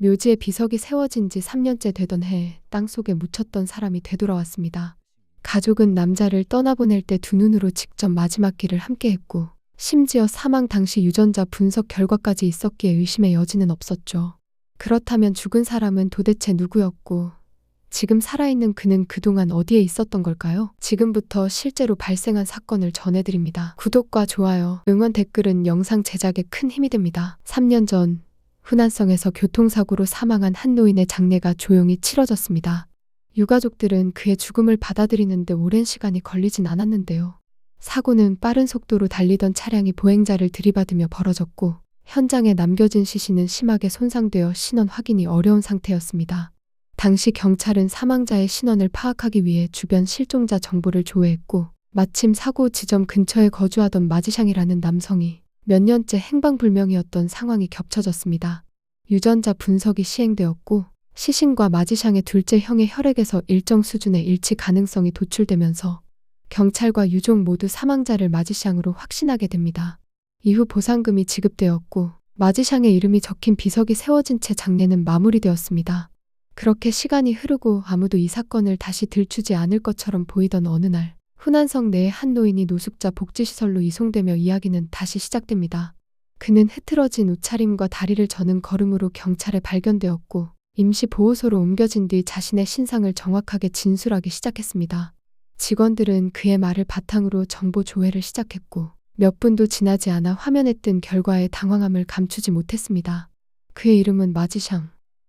묘지에 비석이 세워진 지 3년째 되던 해 땅속에 묻혔던 사람이 되돌아왔습니다. 가족은 남자를 떠나보낼 때 두 눈으로 직접 마지막 길을 함께했고 심지어 사망 당시 유전자 분석 결과까지 있었기에 의심의 여지는 없었죠. 그렇다면 죽은 사람은 도대체 누구였고 지금 살아있는 그는 그동안 어디에 있었던 걸까요? 지금부터 실제로 발생한 사건을 전해드립니다. 구독과 좋아요, 응원 댓글은 영상 제작에 큰 힘이 됩니다. 3년 전 후난성에서 교통사고로 사망한 한 노인의 장례가 조용히 치러졌습니다. 유가족들은 그의 죽음을 받아들이는데 오랜 시간이 걸리진 않았는데요. 사고는 빠른 속도로 달리던 차량이 보행자를 들이받으며 벌어졌고 현장에 남겨진 시신은 심하게 손상되어 신원 확인이 어려운 상태였습니다. 당시 경찰은 사망자의 신원을 파악하기 위해 주변 실종자 정보를 조회했고 마침 사고 지점 근처에 거주하던 마지샹이라는 남성이 몇 년째 행방불명이었던 상황이 겹쳐졌습니다. 유전자 분석이 시행되었고 시신과 마지샹의 둘째 형의 혈액에서 일정 수준의 일치 가능성이 도출되면서 경찰과 유족 모두 사망자를 마지샹으로 확신하게 됩니다. 이후 보상금이 지급되었고 마지샹의 이름이 적힌 비석이 세워진 채 장례는 마무리되었습니다. 그렇게 시간이 흐르고 아무도 이 사건을 다시 들추지 않을 것처럼 보이던 어느 날 후난성 내의 한 노인이 노숙자 복지시설로 이송되며 이야기는 다시 시작됩니다. 그는 흐트러진 옷차림과 다리를 저는 걸음으로 경찰에 발견되었고 임시 보호소로 옮겨진 뒤 자신의 신상을 정확하게 진술하기 시작했습니다. 직원들은 그의 말을 바탕으로 정보 조회를 시작했고 몇 분도 지나지 않아 화면에 뜬 결과의 당황함을 감추지 못했습니다. 그의 이름은 마지샹.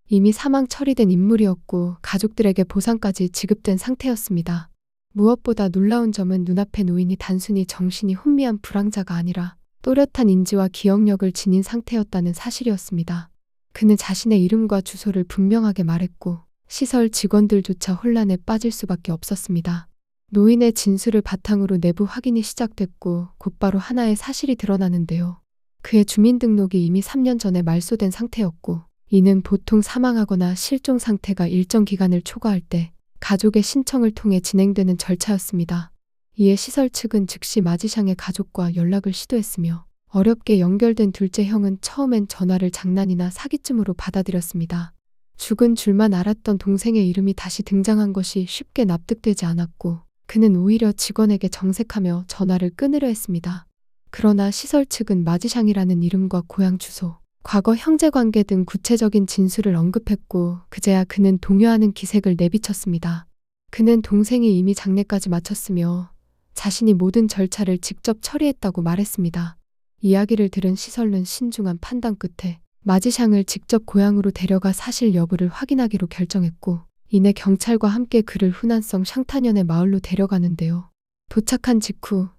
이미 사망 처리된 인물이었고 가족들에게 보상까지 지급된 상태였습니다. 무엇보다 놀라운 점은 눈앞의 노인이 단순히 정신이 혼미한 불황자가 아니라 또렷한 인지와 기억력을 지닌 상태였다는 사실이었습니다. 그는 자신의 이름과 주소를 분명하게 말했고 시설 직원들조차 혼란에 빠질 수밖에 없었습니다. 노인의 진술을 바탕으로 내부 확인이 시작됐고 곧바로 하나의 사실이 드러나는데요. 그의 주민등록이 이미 3년 전에 말소된 상태였고 이는 보통 사망하거나 실종 상태가 일정 기간을 초과할 때 가족의 신청을 통해 진행되는 절차였습니다. 이에 시설 측은 즉시 마지샹의 가족과 연락을 시도했으며 어렵게 연결된 둘째 형은 처음엔 전화를 장난이나 사기쯤으로 받아들였습니다. 죽은 줄만 알았던 동생의 이름이 다시 등장한 것이 쉽게 납득되지 않았고 그는 오히려 직원에게 정색하며 전화를 끊으려 했습니다. 그러나 시설 측은 마지샹이라는 이름과 고향 주소, 과거 형제관계 등 구체적인 진술을 언급했고 그제야 그는 동요하는 기색을 내비쳤습니다. 그는 동생이 이미 장례까지 마쳤으며 자신이 모든 절차를 직접 처리했다고 말했습니다. 이야기를 들은 시설은 신중한 판단 끝에 마지샹을 직접 고향으로 데려가 사실 여부를 확인하기로 결정했고 이내 경찰과 함께 그를 후난성 샹타년의 마을로 데려가는데요. 도착한 직후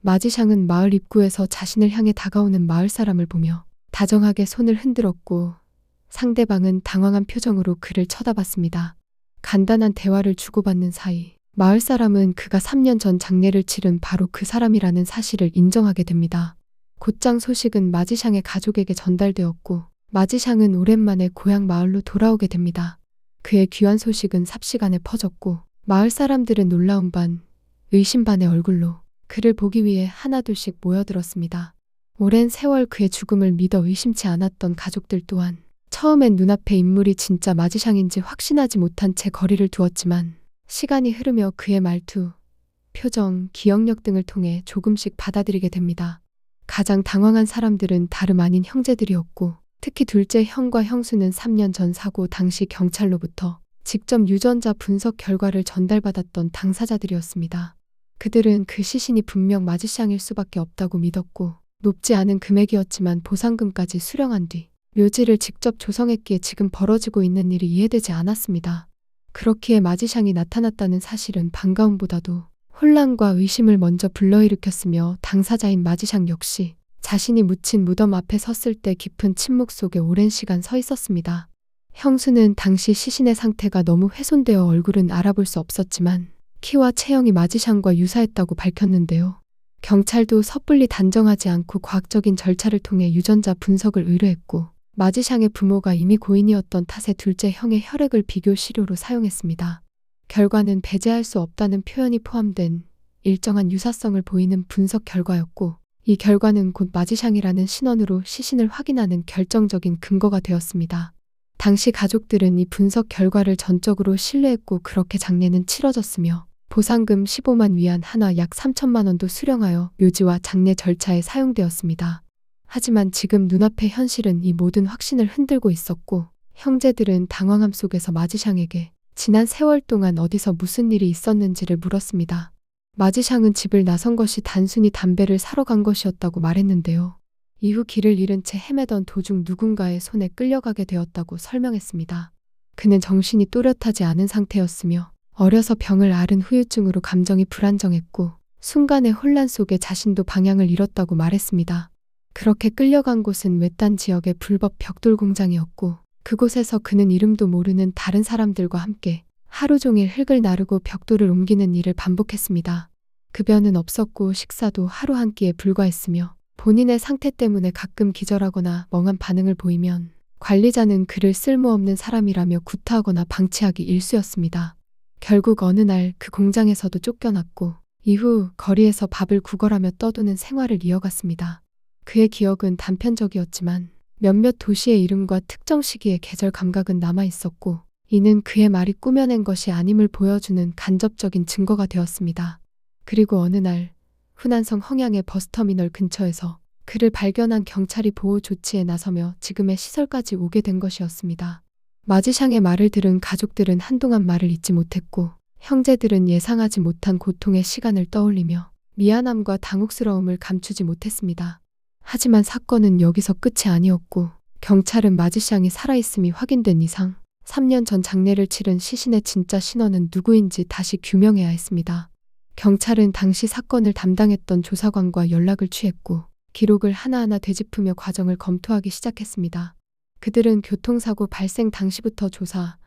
마지샹은 마을 입구에서 자신을 향해 다가오는 마을 사람을 보며 다정하게 손을 흔들었고 상대방은 당황한 표정으로 그를 쳐다봤습니다. 간단한 대화를 주고받는 사이 마을 사람은 그가 3년 전 장례를 치른 바로 그 사람이라는 사실을 인정하게 됩니다. 곧장 소식은 마지샹의 가족에게 전달되었고 마지샹은 오랜만에 고향 마을로 돌아오게 됩니다. 그의 귀환 소식은 삽시간에 퍼졌고 마을 사람들은 놀라운 반, 의심 반의 얼굴로 그를 보기 위해 하나둘씩 모여들었습니다. 오랜 세월 그의 죽음을 믿어 의심치 않았던 가족들 또한 처음엔 눈앞의 인물이 진짜 마지샹인지 확신하지 못한 채 거리를 두었지만 시간이 흐르며 그의 말투, 표정, 기억력 등을 통해 조금씩 받아들이게 됩니다. 가장 당황한 사람들은 다름 아닌 형제들이었고 특히 둘째 형과 형수는 3년 전 사고 당시 경찰로부터 직접 유전자 분석 결과를 전달받았던 당사자들이었습니다. 그들은 그 시신이 분명 마지샹일 수밖에 없다고 믿었고 높지 않은 금액이었지만 보상금까지 수령한 뒤 묘지를 직접 조성했기에 지금 벌어지고 있는 일이 이해되지 않았습니다. 그렇기에 마지샹이 나타났다는 사실은 반가움보다도 혼란과 의심을 먼저 불러일으켰으며 당사자인 마지샹 역시 자신이 묻힌 무덤 앞에 섰을 때 깊은 침묵 속에 오랜 시간 서 있었습니다. 형수는 당시 시신의 상태가 너무 훼손되어 얼굴은 알아볼 수 없었지만 키와 체형이 마지샹과 유사했다고 밝혔는데요. 경찰도 섣불리 단정하지 않고 과학적인 절차를 통해 유전자 분석을 의뢰했고 마지샹의 부모가 이미 고인이었던 탓에 둘째 형의 혈액을 비교 시료로 사용했습니다. 결과는 배제할 수 없다는 표현이 포함된 일정한 유사성을 보이는 분석 결과였고 이 결과는 곧 마지샹이라는 신원으로 시신을 확인하는 결정적인 근거가 되었습니다. 당시 가족들은 이 분석 결과를 전적으로 신뢰했고 그렇게 장례는 치러졌으며 보상금 15만 위안 한화 약 3천만 원도 수령하여 묘지와 장례 절차에 사용되었습니다. 하지만 지금 눈앞의 현실은 이 모든 확신을 흔들고 있었고 형제들은 당황함 속에서 마지샹에게 지난 세월 동안 어디서 무슨 일이 있었는지를 물었습니다. 마지샹은 집을 나선 것이 단순히 담배를 사러 간 것이었다고 말했는데요. 이후 길을 잃은 채 헤매던 도중 누군가의 손에 끌려가게 되었다고 설명했습니다. 그는 정신이 또렷하지 않은 상태였으며 어려서 병을 앓은 후유증으로 감정이 불안정했고 순간의 혼란 속에 자신도 방향을 잃었다고 말했습니다. 그렇게 끌려간 곳은 외딴 지역의 불법 벽돌 공장이었고 그곳에서 그는 이름도 모르는 다른 사람들과 함께 하루 종일 흙을 나르고 벽돌을 옮기는 일을 반복했습니다. 급여는 없었고 식사도 하루 한 끼에 불과했으며 본인의 상태 때문에 가끔 기절하거나 멍한 반응을 보이면 관리자는 그를 쓸모없는 사람이라며 구타하거나 방치하기 일쑤였습니다. 결국 어느 날 그 공장에서도 쫓겨났고 이후 거리에서 밥을 구걸하며 떠도는 생활을 이어갔습니다. 그의 기억은 단편적이었지만 몇몇 도시의 이름과 특정 시기의 계절 감각은 남아있었고 이는 그의 말이 꾸며낸 것이 아님을 보여주는 간접적인 증거가 되었습니다. 그리고 어느 날 후난성 헝양의 버스터미널 근처에서 그를 발견한 경찰이 보호 조치에 나서며 지금의 시설까지 오게 된 것이었습니다. 마지샹의 말을 들은 가족들은 한동안 말을 잇지 못했고 형제들은 예상하지 못한 고통의 시간을 떠올리며 미안함과 당혹스러움을 감추지 못했습니다. 하지만 사건은 여기서 끝이 아니었고 경찰은 마지샹이 살아있음이 확인된 이상 3년 전 장례를 치른 시신의 진짜 신원은 누구인지 다시 규명해야 했습니다. 경찰은 당시 사건을 담당했던 조사관과 연락을 취했고 기록을 하나하나 되짚으며 과정을 검토하기 시작했습니다. 그들은 교통사고 발생 당시부터 조사,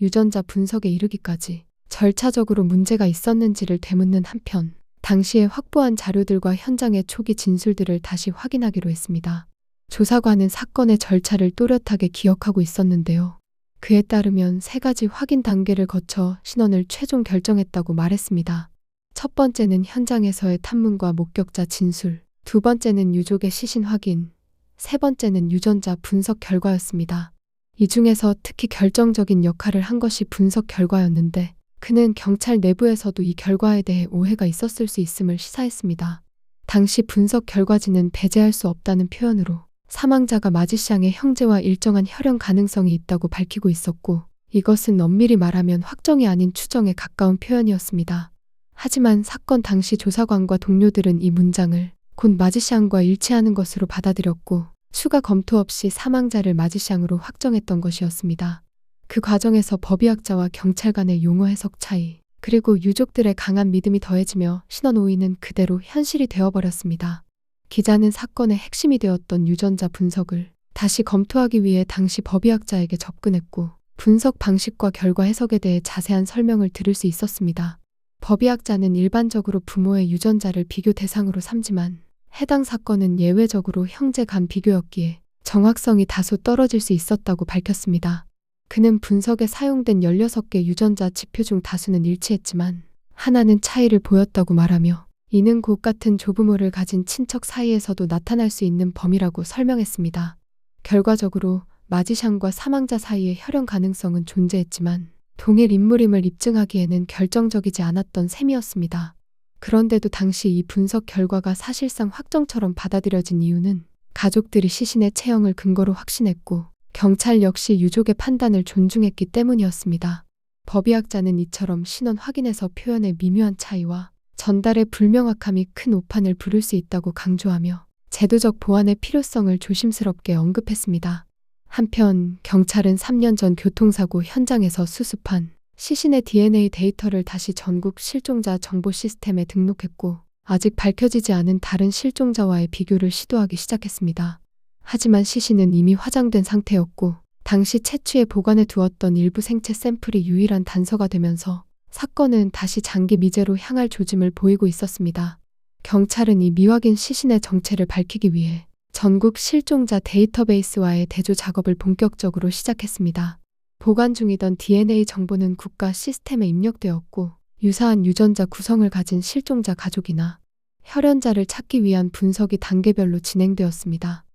유전자 분석에 이르기까지 절차적으로 문제가 있었는지를 되묻는 한편 당시에 확보한 자료들과 현장의 초기 진술들을 다시 확인하기로 했습니다. 조사관은 사건의 절차를 또렷하게 기억하고 있었는데요. 그에 따르면 3가지 확인 단계를 거쳐 신원을 최종 결정했다고 말했습니다. 첫 번째는 현장에서의 탐문과 목격자 진술, 두 번째는 유족의 시신 확인, 세 번째는 유전자 분석 결과였습니다. 이 중에서 특히 결정적인 역할을 한 것이 분석 결과였는데 그는 경찰 내부에서도 이 결과에 대해 오해가 있었을 수 있음을 시사했습니다. 당시 분석 결과지는 배제할 수 없다는 표현으로 사망자가 마지샹의 형제와 일정한 혈연 가능성이 있다고 밝히고 있었고 이것은 엄밀히 말하면 확정이 아닌 추정에 가까운 표현이었습니다. 하지만 사건 당시 조사관과 동료들은 이 문장을 곧 마지샹과 일치하는 것으로 받아들였고 추가 검토 없이 사망자를 마지샹으로 확정했던 것이었습니다. 그 과정에서 법의학자와 경찰 간의 용어 해석 차이, 그리고 유족들의 강한 믿음이 더해지며 신원 오인은 그대로 현실이 되어버렸습니다. 기자는 사건의 핵심이 되었던 유전자 분석을 다시 검토하기 위해 당시 법의학자에게 접근했고 분석 방식과 결과 해석에 대해 자세한 설명을 들을 수 있었습니다. 법의학자는 일반적으로 부모의 유전자를 비교 대상으로 삼지만 해당 사건은 예외적으로 형제 간 비교였기에 정확성이 다소 떨어질 수 있었다고 밝혔습니다. 그는 분석에 사용된 16개 유전자 지표 중 다수는 일치했지만 하나는 차이를 보였다고 말하며 이는 곧 같은 조부모를 가진 친척 사이에서도 나타날 수 있는 범위라고 설명했습니다. 결과적으로 마지샹과 사망자 사이의 혈연 가능성은 존재했지만 동일 인물임을 입증하기에는 결정적이지 않았던 셈이었습니다. 그런데도 당시 이 분석 결과가 사실상 확정처럼 받아들여진 이유는 가족들이 시신의 체형을 근거로 확신했고 경찰 역시 유족의 판단을 존중했기 때문이었습니다. 법의학자는 이처럼 신원 확인에서 표현의 미묘한 차이와 전달의 불명확함이 큰 오판을 부를 수 있다고 강조하며 제도적 보완의 필요성을 조심스럽게 언급했습니다. 한편 경찰은 3년 전 교통사고 현장에서 수습한 시신의 DNA 데이터를 다시 전국 실종자 정보 시스템에 등록했고 아직 밝혀지지 않은 다른 실종자와의 비교를 시도하기 시작했습니다. 하지만 시신은 이미 화장된 상태였고 당시 채취에 보관해 두었던 일부 생체 샘플이 유일한 단서가 되면서 사건은 다시 장기 미제로 향할 조짐을 보이고 있었습니다. 경찰은 이 미확인 시신의 정체를 밝히기 위해 전국 실종자 데이터베이스와의 대조 작업을 본격적으로 시작했습니다. 보관 중이던 DNA 정보는 국가 시스템에 입력되었고 유사한 유전자 구성을 가진 실종자 가족이나 혈연자를 찾기 위한 분석이 단계별로 진행되었습니다.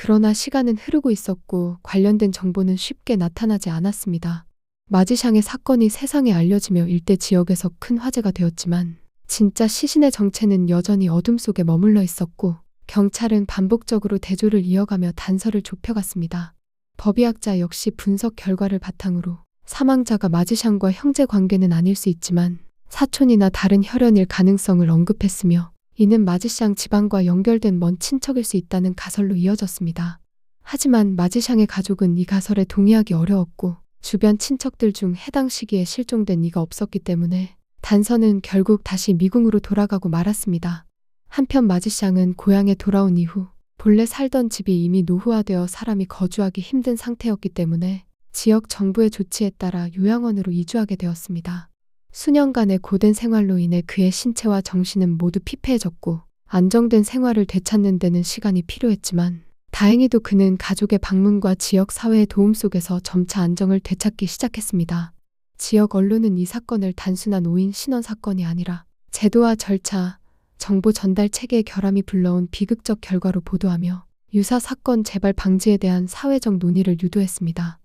그러나 시간은 흐르고 있었고 관련된 정보는 쉽게 나타나지 않았습니다. 마지샹의 사건이 세상에 알려지며 일대 지역에서 큰 화제가 되었지만 진짜 시신의 정체는 여전히 어둠 속에 머물러 있었고 경찰은 반복적으로 대조를 이어가며 단서를 좁혀갔습니다. 법의학자 역시 분석 결과를 바탕으로 사망자가 마지샹과 형제 관계는 아닐 수 있지만 사촌이나 다른 혈연일 가능성을 언급했으며 이는 마지샹 집안과 연결된 먼 친척일 수 있다는 가설로 이어졌습니다. 하지만 마지샹의 가족은 이 가설에 동의하기 어려웠고 주변 친척들 중 해당 시기에 실종된 이가 없었기 때문에 단서는 결국 다시 미궁으로 돌아가고 말았습니다. 한편 마지샹은 고향에 돌아온 이후 본래 살던 집이 이미 노후화되어 사람이 거주하기 힘든 상태였기 때문에 지역 정부의 조치에 따라 요양원으로 이주하게 되었습니다. 수년간의 고된 생활로 인해 그의 신체와 정신은 모두 피폐해졌고 안정된 생활을 되찾는 데는 시간이 필요했지만 다행히도 그는 가족의 방문과 지역 사회의 도움 속에서 점차 안정을 되찾기 시작했습니다. 지역 언론은 이 사건을 단순한 오인 신원 사건이 아니라 제도와 절차, 정보 전달 체계의 결함이 불러온 비극적 결과로 보도하며 유사 사건 재발 방지에 대한 사회적 논의를 유도했습니다.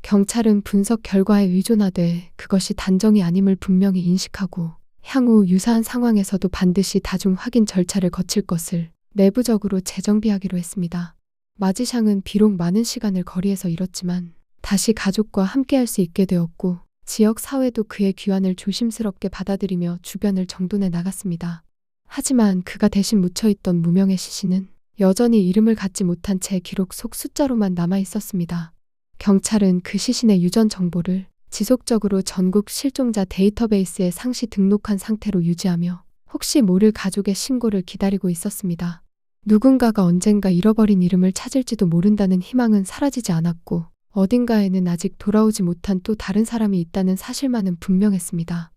경찰은 분석 결과에 의존하되 그것이 단정이 아님을 분명히 인식하고 향후 유사한 상황에서도 반드시 다중 확인 절차를 거칠 것을 내부적으로 재정비하기로 했습니다. 마지샹은 비록 많은 시간을 거리에서 잃었지만 다시 가족과 함께할 수 있게 되었고 지역 사회도 그의 귀환을 조심스럽게 받아들이며 주변을 정돈해 나갔습니다. 하지만 그가 대신 묻혀있던 무명의 시신은 여전히 이름을 갖지 못한 채 기록 속 숫자로만 남아 있었습니다. 경찰은 그 시신의 유전 정보를 지속적으로 전국 실종자 데이터베이스에 상시 등록한 상태로 유지하며 혹시 모를 가족의 신고를 기다리고 있었습니다. 누군가가 언젠가 잃어버린 이름을 찾을지도 모른다는 희망은 사라지지 않았고 어딘가에는 아직 돌아오지 못한 또 다른 사람이 있다는 사실만은 분명했습니다.